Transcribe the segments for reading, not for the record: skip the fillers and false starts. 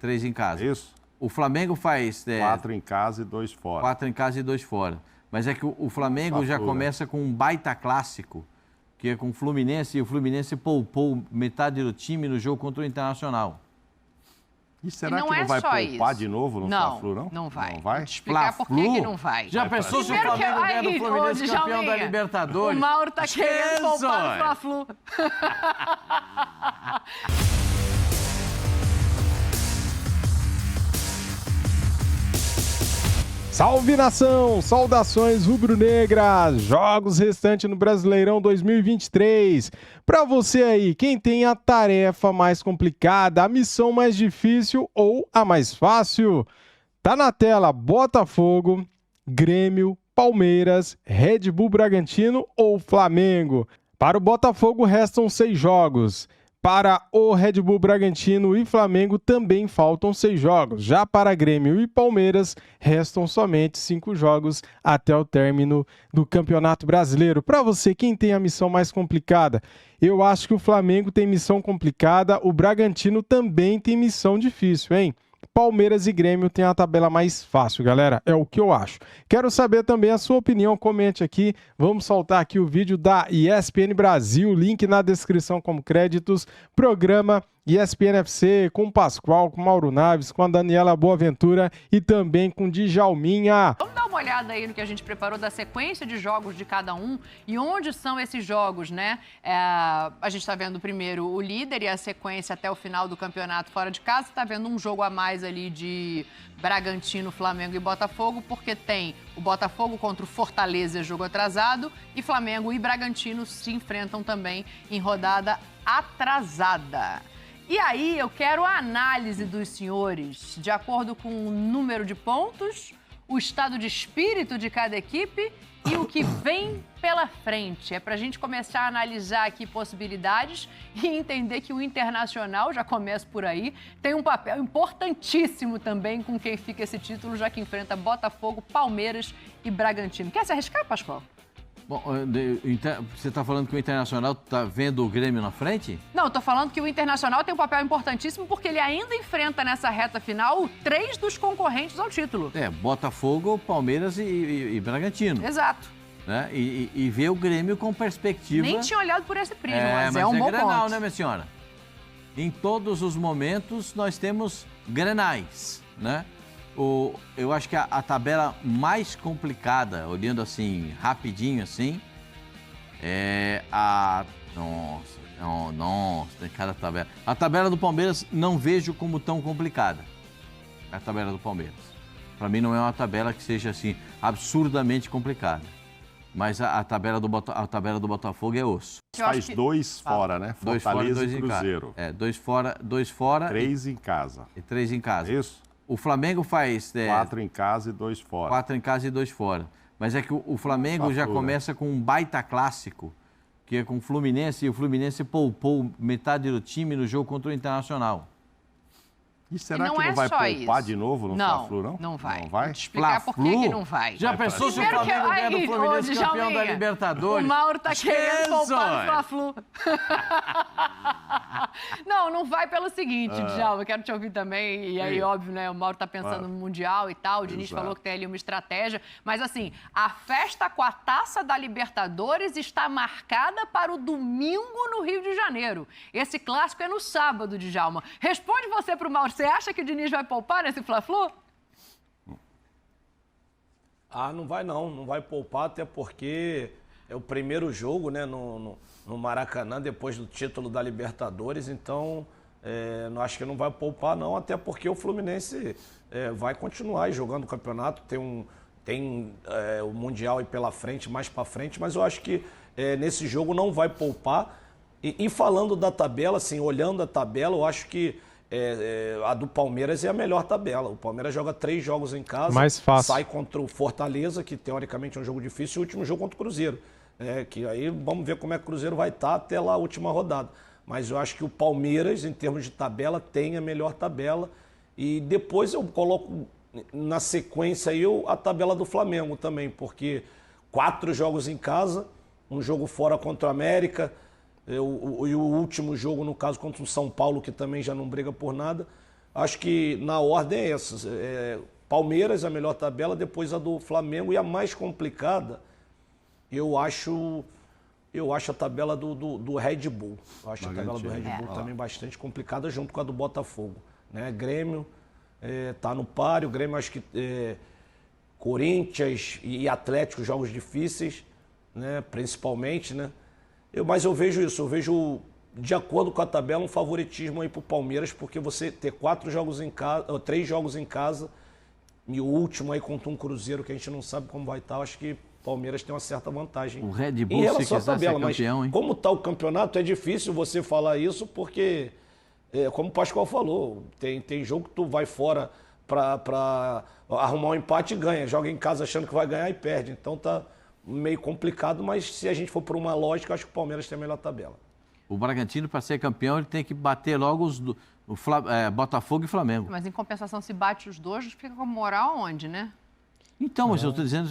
3 em casa. Isso. O Flamengo faz... 4 em casa e 2 fora. 4 em casa e 2 fora. Mas é que o Flamengo já começa com um baita clássico, que é com o Fluminense, e o Fluminense poupou metade do time no jogo contra o Internacional. E será que não vai poupar de novo no Fla-Flu, não? Não vai. Não vai? Vou te explicar por que não vai. Já pensou se o Flamengo ganha do Fluminense campeão da Libertadores? O Mauro tá querendo poupar no Fla-Flu. Salve, nação! Saudações rubro-negras! Jogos restantes no Brasileirão 2023. Para você aí, quem tem a tarefa mais complicada, a missão mais difícil ou a mais fácil? Tá na tela Botafogo, Grêmio, Palmeiras, Red Bull Bragantino ou Flamengo. Para o Botafogo restam 6 jogos. Para o Red Bull Bragantino e Flamengo também faltam 6 jogos. Já para Grêmio e Palmeiras, restam somente 5 jogos até o término do Campeonato Brasileiro. Para você, quem tem a missão mais complicada? Eu acho que o Flamengo tem missão complicada, o Bragantino também tem missão difícil, hein? Palmeiras e Grêmio têm a tabela mais fácil, galera. É o que eu acho. Quero saber também a sua opinião. Comente aqui. Vamos soltar aqui o vídeo da ESPN Brasil. Link na descrição como créditos. Programa ESPN FC com o Pascoal, com o Mauro Naves, com a Daniela Boaventura e também com o Djalminha. Vamos dar uma olhada aí no que a gente preparou da sequência de jogos de cada um e onde são esses jogos, né? A gente está vendo primeiro o líder e a sequência até o final do campeonato fora de casa. Está vendo um jogo a mais ali de Bragantino, Flamengo e Botafogo, porque tem o Botafogo contra o Fortaleza, jogo atrasado, e Flamengo e Bragantino se enfrentam também em rodada atrasada. E aí eu quero a análise dos senhores, de acordo com o número de pontos, o estado de espírito de cada equipe e o que vem pela frente. É para a gente começar a analisar aqui possibilidades e entender que o Internacional, já começa por aí, tem um papel importantíssimo também com quem fica esse título, já que enfrenta Botafogo, Palmeiras e Bragantino. Quer se arriscar, Pascoal? Bom, você está falando que o Internacional está vendo o Grêmio na frente? Não, eu tô falando que o Internacional tem um papel importantíssimo porque ele ainda enfrenta nessa reta final 3 dos concorrentes ao título. Botafogo, Palmeiras e Bragantino. Exato. Né? E vê o Grêmio com perspectiva... Nem tinha olhado por esse prisma, mas é um bom Grenal, ponto. né, minha senhora? Em todos os momentos nós temos Grenais, né? Eu acho que a tabela mais complicada, olhando assim, rapidinho assim, é a... Nossa, tem cada tabela. A tabela do Palmeiras não vejo como tão complicada. A tabela do Palmeiras. Para mim não é uma tabela que seja assim, absurdamente complicada. Mas a tabela do Botafogo é osso. Faz 2 fora, né? 2 fora e 2 e em Cruzeiro. casa. 2 fora. 3 em casa. E 3 em casa. Isso. O Flamengo faz... 4 em casa e 2 fora. 4 em casa e 2 fora. Mas é que o Flamengo já começa com um baita clássico, que é com o Fluminense, e o Fluminense poupou metade do time no jogo contra o Internacional. E será que não vai poupar de novo no Fla-Flu, não? Não vai. Não vai? Vou te explicar por que não vai. Já pensou se o Flamengo ganha do Fluminense campeão da Libertadores? O Mauro tá querendo poupar no Fla-Flu. Não vai pelo seguinte, Djalma, eu quero te ouvir também, e aí, óbvio, né, o Mauro tá pensando no Mundial e tal, o Diniz falou que tem ali uma estratégia, mas assim, a festa com a Taça da Libertadores está marcada para o domingo no Rio de Janeiro. Esse clássico é no sábado, Djalma. Responde você pro Mauro, você acha que o Diniz vai poupar nesse Fla-Flu? Não vai não vai poupar, até porque é o primeiro jogo, né, no Maracanã, depois do título da Libertadores, então não acho que não vai poupar não, até porque o Fluminense vai continuar jogando o campeonato, tem o Mundial aí pela frente, mais pra frente, mas eu acho que nesse jogo não vai poupar. E falando da tabela, assim, olhando a tabela, eu acho que a do Palmeiras é a melhor tabela. O Palmeiras joga 3 jogos em casa, mais fácil. Sai contra o Fortaleza, que teoricamente é um jogo difícil, e o último jogo contra o Cruzeiro. Que aí vamos ver como é que o Cruzeiro vai estar até lá a última rodada. Mas eu acho que o Palmeiras, em termos de tabela, tem a melhor tabela. E depois eu coloco na sequência aí a tabela do Flamengo também, porque 4 jogos em casa, um jogo fora contra o América, e o último jogo, no caso, contra o São Paulo, que também já não briga por nada. Acho que na ordem é essa. Palmeiras, a melhor tabela, depois a do Flamengo. E a mais complicada, eu acho a tabela do Red Bull. Eu acho a tabela do Red Bull também bastante complicada, junto com a do Botafogo. Né? Grêmio tá no páreo. Grêmio, acho que Corinthians e Atlético, jogos difíceis, né? Principalmente, né? Mas eu vejo isso, eu vejo, de acordo com a tabela, um favoritismo aí pro Palmeiras, porque você ter 3 jogos em casa, e o último aí contra um Cruzeiro que a gente não sabe como vai estar, acho que o Palmeiras tem uma certa vantagem. O Red Bull, em relação se quiser à tabela, ser campeão, mas hein? como está o campeonato, é difícil você falar isso, porque, como o Pascoal falou, tem jogo que tu vai fora para arrumar um empate e ganha, joga em casa achando que vai ganhar e perde. Então tá meio complicado, mas se a gente for por uma lógica, acho que o Palmeiras tem a melhor tabela. O Bragantino, para ser campeão, ele tem que bater logo Botafogo e Flamengo. Mas em compensação, se bate os dois, fica com moral onde, né? Então, mas eu estou dizendo,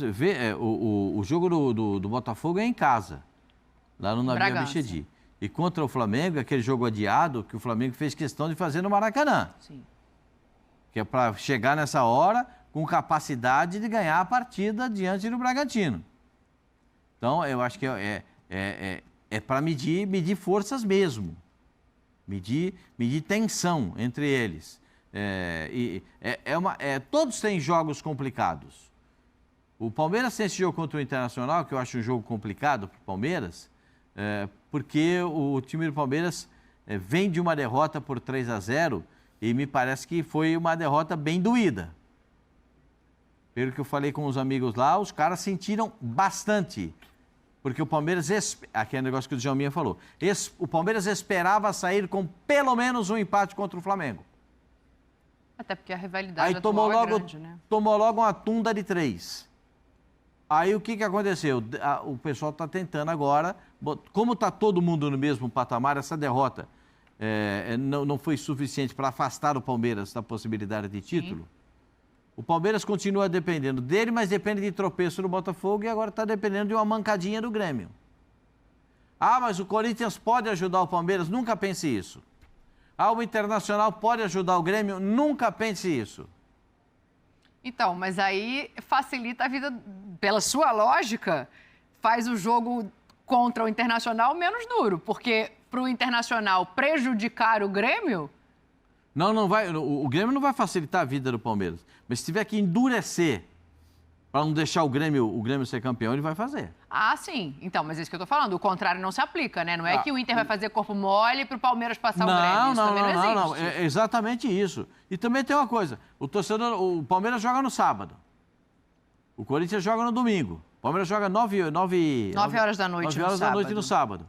o jogo do Botafogo é em casa, lá no navio Abichedi. E contra o Flamengo, aquele jogo adiado que o Flamengo fez questão de fazer no Maracanã. Sim. Que é para chegar nessa hora com capacidade de ganhar a partida diante do Bragantino. Então, eu acho que é para medir forças mesmo. Medir tensão entre eles. Todos têm jogos complicados. O Palmeiras tem esse jogo contra o Internacional, que eu acho um jogo complicado para o Palmeiras, porque o time do Palmeiras vem de uma derrota por 3-0 e me parece que foi uma derrota bem doída. Pelo que eu falei com os amigos lá, os caras sentiram bastante. Porque o Palmeiras, aquele negócio que o Djalminha falou, o Palmeiras esperava sair com pelo menos um empate contra o Flamengo. Até porque a rivalidade aí tomou logo, grande, né? Tomou logo uma tunda de 3. Aí o que aconteceu? O pessoal está tentando agora, como está todo mundo no mesmo patamar, essa derrota não foi suficiente para afastar o Palmeiras da possibilidade de título. Sim. O Palmeiras continua dependendo dele, mas depende de tropeço do Botafogo e agora está dependendo de uma mancadinha do Grêmio. Ah, mas o Corinthians pode ajudar o Palmeiras? Nunca pense isso. Ah, o Internacional pode ajudar o Grêmio? Nunca pense isso. Então, mas aí facilita a vida, pela sua lógica, faz o jogo contra o Internacional menos duro, porque para o Internacional prejudicar o Grêmio... Não vai. O Grêmio não vai facilitar a vida do Palmeiras. Mas se tiver que endurecer para não deixar o Grêmio ser campeão, ele vai fazer. Ah, sim. Então, mas é isso que eu tô falando. O contrário não se aplica, né? Não é que o Inter vai fazer corpo mole para o Palmeiras passar o Grêmio. Isso também não existe. Não. É exatamente isso. E também tem uma coisa. O Palmeiras joga no sábado. O Corinthians joga no domingo. O Palmeiras joga 9 horas da noite 9 horas da noite no sábado.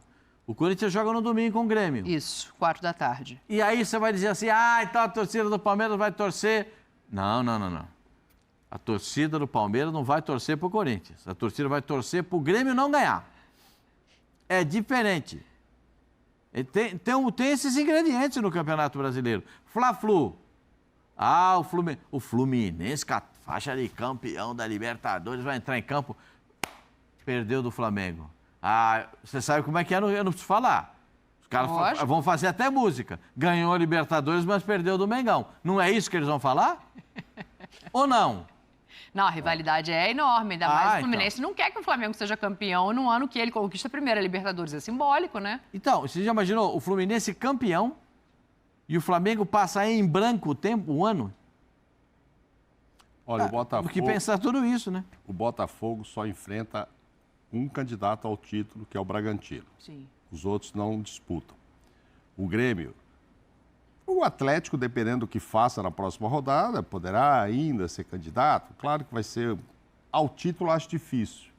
O Corinthians joga no domingo com o Grêmio. Isso, 4 da tarde. E aí você vai dizer assim, então a torcida do Palmeiras vai torcer... Não. A torcida do Palmeiras não vai torcer para o Corinthians. A torcida vai torcer para o Grêmio não ganhar. É diferente. Tem esses ingredientes no Campeonato Brasileiro. Fla-Flu. O Fluminense, com a faixa de campeão da Libertadores, vai entrar em campo. Perdeu do Flamengo. Você sabe como é que é? Eu não preciso falar. Os caras vão fazer até música. Ganhou a Libertadores, mas perdeu do Mengão. Não é isso que eles vão falar? Ou não? Não, a rivalidade é enorme. Ainda mais o Fluminense não quer que o Flamengo seja campeão no ano que ele conquista a primeira Libertadores. É simbólico, né? Então, você já imaginou o Fluminense campeão e o Flamengo passa em branco o ano? Olha, o Botafogo... Porque pensar tudo isso, né? O Botafogo só enfrenta um candidato ao título, que é o Bragantino. Sim. Os outros não disputam. O Grêmio, o Atlético, dependendo do que faça na próxima rodada, poderá ainda ser candidato. Claro que vai ser... Ao título, acho difícil.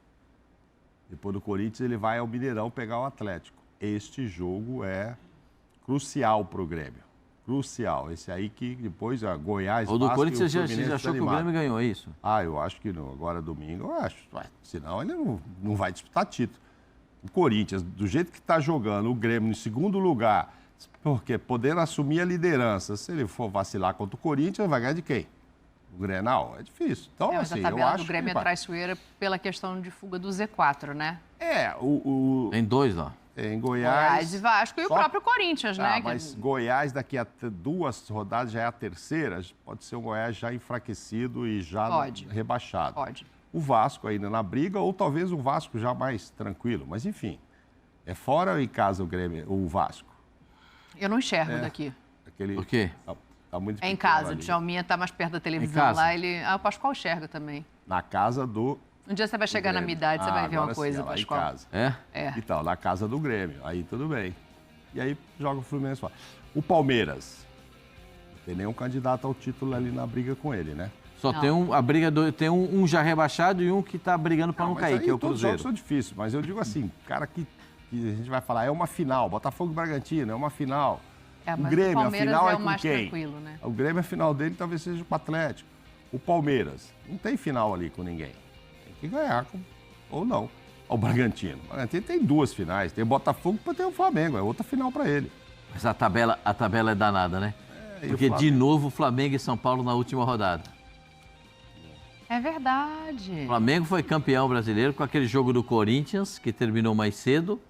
Depois do Corinthians, ele vai ao Mineirão pegar o Atlético. Este jogo é crucial para o Grêmio. Crucial. Esse aí que depois Goiás... O do Corinthians você já achou que o Grêmio ganhou, é isso? Eu acho que não. Agora domingo, eu acho. Senão ele não vai disputar título. O Corinthians, do jeito que está jogando, o Grêmio em segundo lugar, porque podendo assumir a liderança, se ele for vacilar contra o Corinthians, vai ganhar de quem? O Grenal? É difícil. Então, mas assim, a tabela eu acho do Grêmio é traiçoeira pela questão de fuga do Z4, né? Tem 2 lá. Tem Goiás e Vasco e o Só- próprio Corinthians, né? Mas Goiás, daqui a 2 rodadas, já é a terceira, pode ser um Goiás já enfraquecido e já Pode. rebaixado. Pode. O Vasco ainda na briga, ou talvez o Vasco já mais tranquilo. Mas, enfim, é fora ou em casa o Grêmio, o Vasco? Eu não enxergo daqui. Aquele, Por quê? Tá muito É em pequeno casa. O ali. Djalminha tá mais perto da televisão casa? lá. O Pascoal enxerga também. Na casa do Um dia você vai chegar na minha idade, você vai ver uma agora coisa, sim, lá em Pascoal. casa. É? É. Então, na casa do Grêmio. Aí tudo bem. E aí joga o Fluminense fora. O Palmeiras. Não tem nenhum candidato ao título ali na briga com ele, né? Só Não. tem a briga tem um já rebaixado e um que tá brigando para não Mas cair, aí que é o todos os jogos Cruzeiro. são difíceis, mas eu digo assim, cara que a gente vai falar, é uma final. Botafogo e Bragantino, é uma final. É, O mas Grêmio, o Palmeiras a final é é o com mais quem? tranquilo, né? O Grêmio, a final dele talvez seja com o Atlético. O Palmeiras, não tem final ali com ninguém. Tem que ganhar, ou não. O Bragantino. O Bragantino tem 2 finais. Tem o Botafogo para ter o Flamengo. É outra final para ele. Mas a tabela é danada, né? E o Porque de Flamengo? novo Flamengo e São Paulo na última rodada. É verdade. O Flamengo foi campeão brasileiro com aquele jogo do Corinthians, que terminou mais cedo,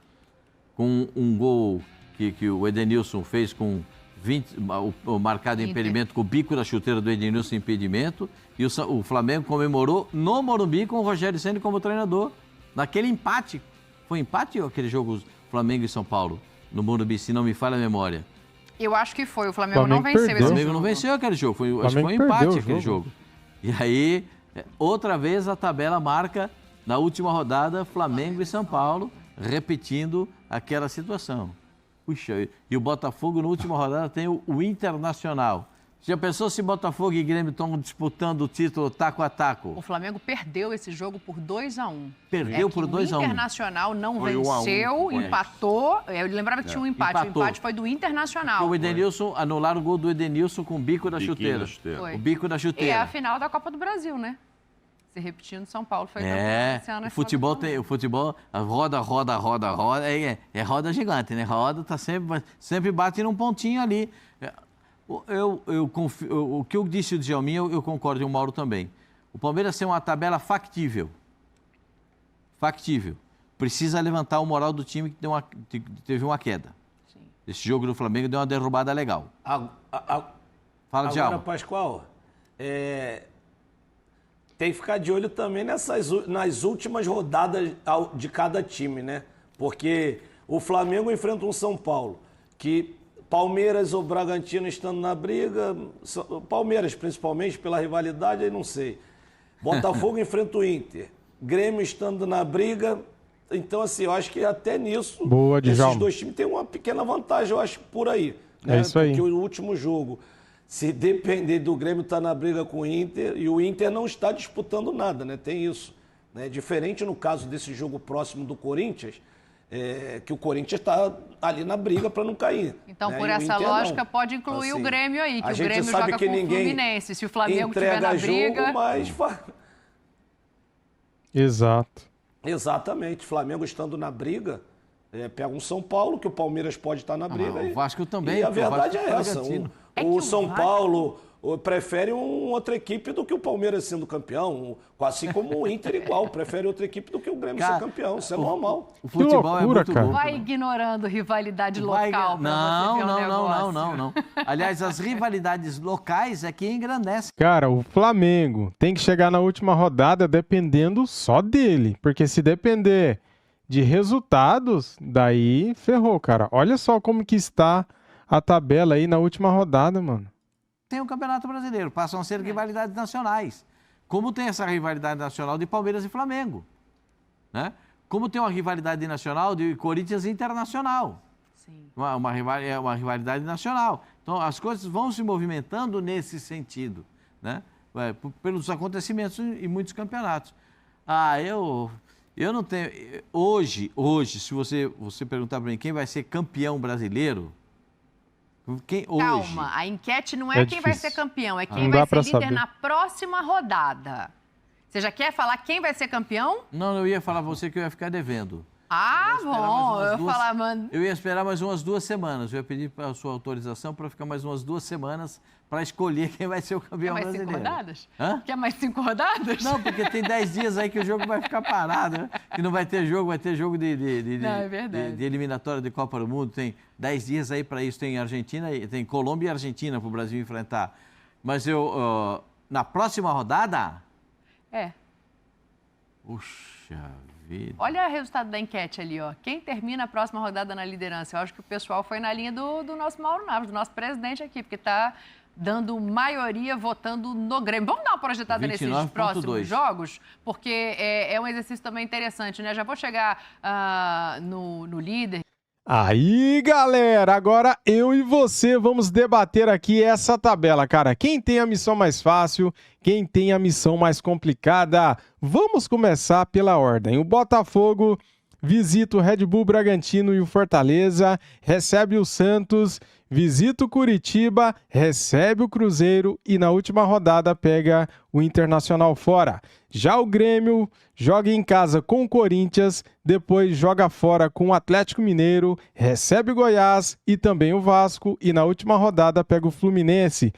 com um gol que o Edenilson fez com 20, o marcado Inter. impedimento com o bico da chuteira do Edenilson impedimento. E o Flamengo comemorou no Morumbi com o Rogério Ceni como treinador. Naquele empate. Foi empate ou aquele jogo Flamengo e São Paulo? No Morumbi, se não me falha a memória. Eu acho que foi. O Flamengo não Flamengo venceu perdeu. O esse Flamengo jogo. não venceu aquele jogo. Acho que foi um Flamengo empate perdeu o aquele jogo. jogo. E aí, outra vez a tabela marca, na última rodada, Flamengo e São Paulo, repetindo aquela situação. Puxa, e o Botafogo, na última rodada, tem o Internacional. Já pensou se Botafogo e Grêmio estão disputando o título taco a taco? O Flamengo perdeu esse jogo por 2-1. Perdeu por 2 a 1. O Internacional não Foi 1 a 1, venceu, foi. empatou. Eu lembrava que tinha um empate. Empatou. O empate foi do Internacional. O Edenilson, anularam o gol do Edenilson com o bico da Biquinho chuteira. da chuteira. Foi. O bico da E é chuteira. a final da Copa do Brasil, né? Se repetindo, São Paulo foi campeão esse ano. O futebol a roda, é roda gigante, né? Roda tá sempre bate num pontinho ali. O que eu disse do Djalminha, eu concordo com o Mauro também. O Palmeiras tem uma tabela factível. Factível. Precisa levantar o moral do time que teve uma queda. Sim. Esse jogo do Flamengo deu uma derrubada legal. Fala, Agora, Djalma. Pascoal, tem que ficar de olho também nas últimas rodadas de cada time, né? Porque o Flamengo enfrenta um São Paulo, que Palmeiras ou Bragantino estando na briga, Palmeiras principalmente pela rivalidade, aí não sei. Botafogo enfrenta o Inter, Grêmio estando na briga. Então, assim, eu acho que até nisso, Boa, esses Djalma. 2 times têm uma pequena vantagem, eu acho, por aí. É isso aí. Porque o último jogo, se depender do Grêmio estar na briga com o Inter, e o Inter não está disputando nada, né? Tem isso. Né? Diferente no caso desse jogo próximo do Corinthians, que o Corinthians está ali na briga para não cair. Então, né? por E o essa Inter lógica, não. pode incluir Assim, o Grêmio aí, que a o gente Grêmio sabe joga que com o ninguém Fluminense. Se o Flamengo estiver entrega na briga... jogo, mas... Exato. Exatamente. Flamengo estando na briga, pega um São Paulo, que o Palmeiras pode estar na briga. o Vasco também, E a porque o verdade Vasco é é essa. Bragantino. É que O o São Vasco- Paulo prefere uma outra equipe do que o Palmeiras sendo campeão. Assim como o Inter igual, prefere outra equipe do que o Grêmio Cara, ser campeão. Isso é normal. O futebol loucura, é muito cara. bom. Vai ignorando rivalidade Vai- local pra você ver o negócio. não. Aliás, as rivalidades locais é que engrandecem. Cara, o Flamengo tem que chegar na última rodada dependendo só dele. Porque se depender de resultados, daí ferrou, cara. Olha só como que está a tabela aí na última rodada, mano. Tem o Campeonato Brasileiro, passam a ser rivalidades nacionais. Como tem essa rivalidade nacional de Palmeiras e Flamengo, né? Como tem uma rivalidade nacional de Corinthians e Internacional. Sim. Uma rivalidade nacional. Então, as coisas vão se movimentando nesse sentido, né? Pelos acontecimentos em muitos campeonatos. Eu não tenho... Hoje, se você perguntar para mim quem vai ser campeão brasileiro... Quem, hoje? Calma, a enquete não é quem vai difícil. ser campeão, é Não quem dá vai pra ser líder saber. na próxima rodada. Você já quer falar quem vai ser campeão? Não, eu ia falar pra você que eu ia ficar devendo. Ah, esperar mais bom, umas eu ia duas- falar, mano. Eu ia esperar mais umas 2 semanas. Eu ia pedir a sua autorização para ficar mais umas 2 semanas para escolher quem vai ser o campeão Quer mais brasileiro. 5 rodadas? Hã? Quer mais 5 rodadas? Não, porque tem 10 dias aí que o jogo vai ficar parado, né? Que não vai ter jogo, vai ter jogo Não, é verdade. de eliminatória de Copa do Mundo. Tem 10 dias aí para isso. Tem Argentina, tem Colômbia e Argentina para o Brasil enfrentar. Mas na próxima rodada... É. Puxa vida. Olha o resultado da enquete ali, ó. Quem termina a próxima rodada na liderança? Eu acho que o pessoal foi na linha do nosso Mauro Naves, do nosso presidente aqui, porque está dando maioria votando no Grêmio. Vamos dar uma projetada nesses 29,2. próximos jogos? Porque é um exercício também interessante, né? Já vou chegar no líder. Aí, galera, agora eu e você vamos debater aqui essa tabela, cara. Quem tem a missão mais fácil, quem tem a missão mais complicada? Vamos começar pela ordem. O Botafogo visita o Red Bull Bragantino e o Fortaleza, recebe o Santos, visita o Curitiba, recebe o Cruzeiro e na última rodada pega o Internacional fora. Já o Grêmio joga em casa com o Corinthians, depois joga fora com o Atlético Mineiro, recebe o Goiás e também o Vasco e na última rodada pega o Fluminense.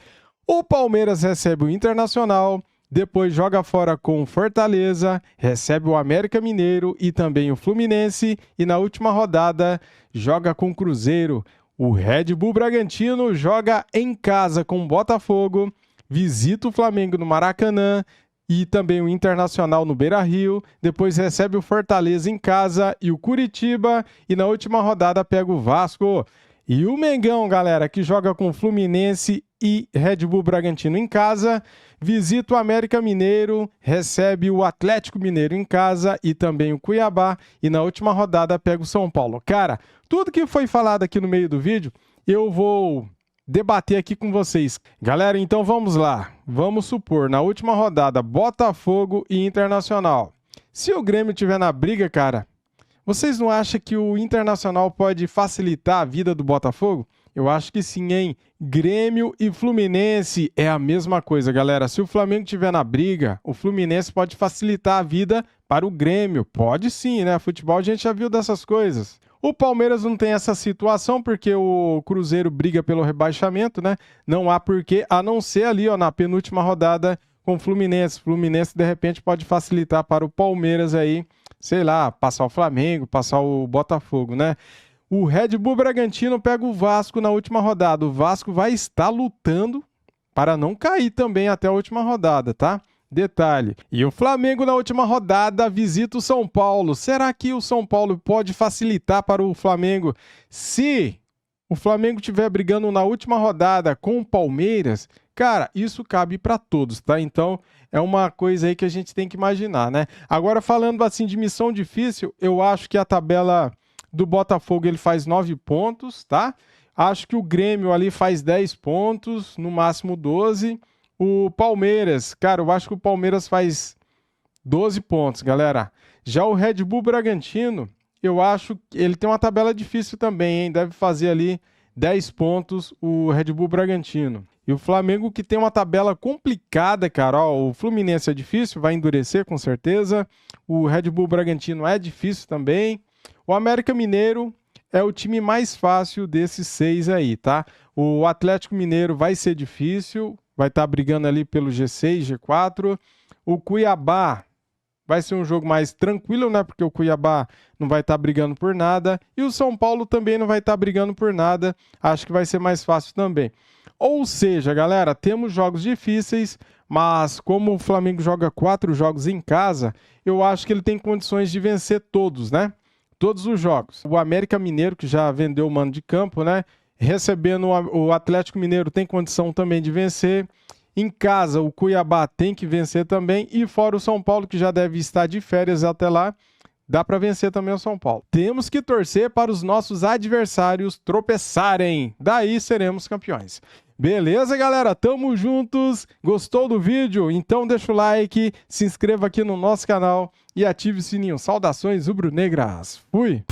O Palmeiras recebe o Internacional, depois joga fora com o Fortaleza, recebe o América Mineiro e também o Fluminense e na última rodada joga com o Cruzeiro. O Red Bull Bragantino joga em casa com o Botafogo, visita o Flamengo no Maracanã e também o Internacional no Beira-Rio, depois recebe o Fortaleza em casa e o Curitiba e na última rodada pega o Vasco. E o Mengão, galera, que joga com o Fluminense e Red Bull Bragantino em casa, visita o América Mineiro, recebe o Atlético Mineiro em casa e também o Cuiabá e na última rodada pega o São Paulo. Cara, tudo que foi falado aqui no meio do vídeo, eu vou debater aqui com vocês. Galera, então vamos lá. Vamos supor, na última rodada, Botafogo e Internacional. Se o Grêmio estiver na briga, cara, vocês não acham que o Internacional pode facilitar a vida do Botafogo? Eu acho que sim, hein? Grêmio e Fluminense é a mesma coisa, galera. Se o Flamengo estiver na briga, o Fluminense pode facilitar a vida para o Grêmio. Pode sim, né? Futebol a gente já viu dessas coisas. O Palmeiras não tem essa situação porque o Cruzeiro briga pelo rebaixamento, né? Não há porquê, a não ser ali, ó, na penúltima rodada com o Fluminense. O Fluminense, de repente, pode facilitar para o Palmeiras aí, sei lá, passar o Flamengo, passar o Botafogo, né? O Red Bull Bragantino pega o Vasco na última rodada. O Vasco vai estar lutando para não cair também até a última rodada, tá? Detalhe. E o Flamengo na última rodada visita o São Paulo. Será que o São Paulo pode facilitar para o Flamengo? Se o Flamengo estiver brigando na última rodada com o Palmeiras, cara, isso cabe para todos, tá? Então, é uma coisa aí que a gente tem que imaginar, né? Agora, falando assim de missão difícil, eu acho que a tabela do Botafogo ele faz 9 pontos, tá? Acho que o Grêmio ali faz 10 pontos, no máximo 12. O Palmeiras, cara, eu acho que o Palmeiras faz 12 pontos, galera. Já o Red Bull Bragantino, eu acho que ele tem uma tabela difícil também, hein? Deve fazer ali 10 pontos o Red Bull Bragantino. E o Flamengo que tem uma tabela complicada, cara. Ó, o Fluminense é difícil, vai endurecer com certeza. O Red Bull Bragantino é difícil também. O América Mineiro é o time mais fácil desses 6 aí, tá? O Atlético Mineiro vai ser difícil, vai estar brigando ali pelo G6, G4. O Cuiabá vai ser um jogo mais tranquilo, né? Porque o Cuiabá não vai estar brigando por nada. E o São Paulo também não vai estar brigando por nada. Acho que vai ser mais fácil também. Ou seja, galera, temos jogos difíceis, mas como o Flamengo joga 4 jogos em casa, eu acho que ele tem condições de vencer todos, né? Todos os jogos. O América Mineiro, que já vendeu o mando de campo, né? Recebendo o Atlético Mineiro tem condição também de vencer. Em casa, o Cuiabá tem que vencer também. E fora o São Paulo, que já deve estar de férias até lá, dá para vencer também o São Paulo. Temos que torcer para os nossos adversários tropeçarem. Daí seremos campeões. Beleza, galera? Tamo juntos. Gostou do vídeo? Então deixa o like, se inscreva aqui no nosso canal e ative o sininho. Saudações rubro-negras. Fui!